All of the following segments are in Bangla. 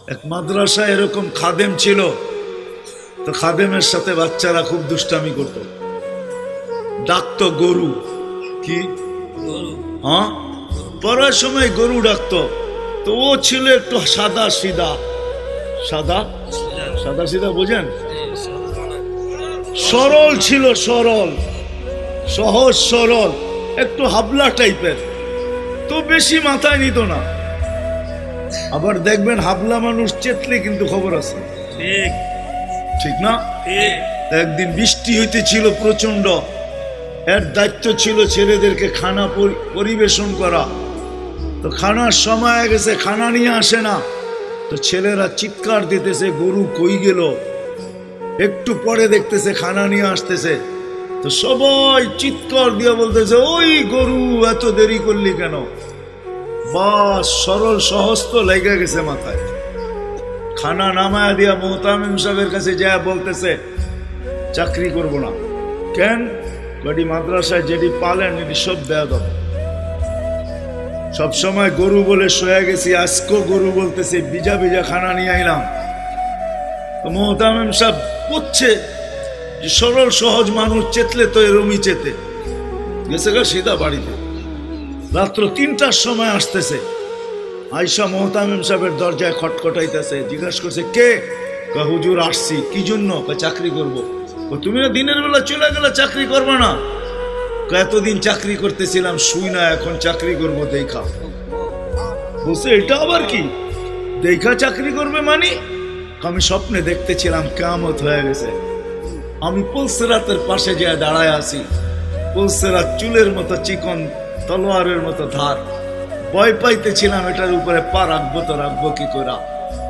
এক মাদ্রাসায় এরকম খাদেম ছিল, তো খাদেমের সাথে বাচ্চারা খুব দুষ্টামি করত, ডাকতো গরু। কি? হ্যাঁ, পড়ার সময় গরু ডাকতো। তো ও ছিল একটু সাদা সিধা, সাদা সাদা সিধা বোঝেন, সরল ছিল, সরল সহজ সরল, একটু হাবলা টাইপের, তো বেশি মাথায় নিত না। আবার দেখবেন হাবলা মানুষ চেতলে কিন্তু খবর আছে, ঠিক ঠিক না? ঠিক। একদিন বৃষ্টি হইতেছিল প্রচন্ড, এর দায়িত্ব ছিল ছেলেদেরকে খানা পরিবেশন করা। তো খানার সময় গেছে, খানা নিয়ে আসে না, তো ছেলেরা চিৎকার দিতেছে গরু কই গেল। একটু পরে দেখতেছে খানা নিয়ে আসতেছে, তো সবাই চিৎকার দিয়ে বলতেছে ওই গরু এত দেরি করলি কেন? বাস সরল সহজ তো লেগে গেছে মাথায়। খানা নামায়া দিয়া মোহতামিম সাহেবের কাছে যায় বলতেছে চাকরি করব না। কেন? কটি মাদ্রাসায় যেটি পালেন এটি সব দেয়া দাও। সবসময় গরু বলে শোয়া গেছি, আজকেও গরু বলতেছে বিজা বিজা খানা নিয়ে আইলাম। তো মোহতামিম সাহেব বুঝছে যে সরল সহজ মানুষ চেতলে তো এরমই চেতে গেছে গা সিধা বাড়িতে। রাত্র ৩টার সময় আসতেছে, আয়সা মোহতামিম সাহেবের দরজায় খটখটাইতেছে, জিজ্ঞাসা করছে কে? হুজুর আসছি। কি জন্য? চাকরি করব। তুমি না দিনের বেলা চলে গেলে চাকরি করবে না? এতদিন চাকরি করতেছিলাম শুই না, এখন চাকরি করব দেখা। বলছে এটা আবার কি দেখা চাকরি করবে মানে? আমি স্বপ্নে দেখতেছিলাম কিয়ামত হয়ে গেছে, আমি পুলসিরাতের পাশে যেয়ে দাঁড়ায় আছি, পুলসিরাত চুলের মতো চিকন, তলোয়ারের মতো ধার। ভয় পাইতেছিলাম এটার উপরে পা রাখবো তো রাখবো কি করে।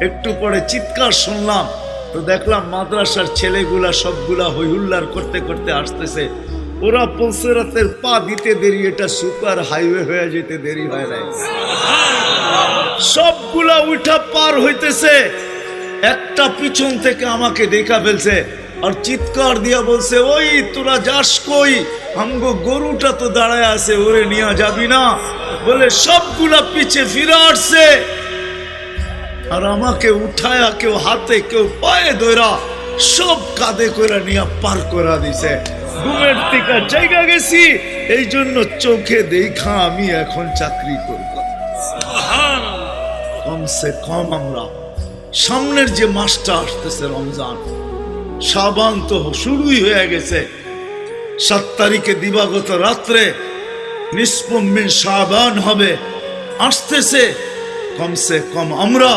একটু পরে চিৎকার শুনলাম, তো দেখলাম মাদ্রাসার ছেলেগুলা সবগুলা হইহুল্লার করতে করতে আসতেছে। ওরা পুলসিরাতের পা দিতে দেরি, এটা সুপার হাইওয়ে হয়ে যেতে দেরি হয় নাই। সবগুলা উঠা পার হইতেছে, একটা পিছন থেকে আমাকে দেখা ফেলছে আর চিৎকার দিয়া বলছে ওই তোরা যাস কই? আমগো গরুটা তো দাঁড়ায় আছে, ওরে নিয়ে যাবি না? বলে সবগুলা পিছে ফিরে আসছে আর আমাকে উঠায়া কেউ হাতে কেউ পায়ে ধরা সব কাঁধে করে নিয়ে পার করা দিছে। ঘুমের থেকে জায়গা গেছি, এই জন্য চোখে দেখা আমি এখন চাকরি করব। কমসে কম আমরা সামনের যে মাসটা আসতেছে রমজান, শাবান তো শুরুই হয়ে গেছে। 7 তারিখে দিবাগত রাত্রে নিসফ মিন শাবান হবে, আসতেছে। কমসে কম আমরা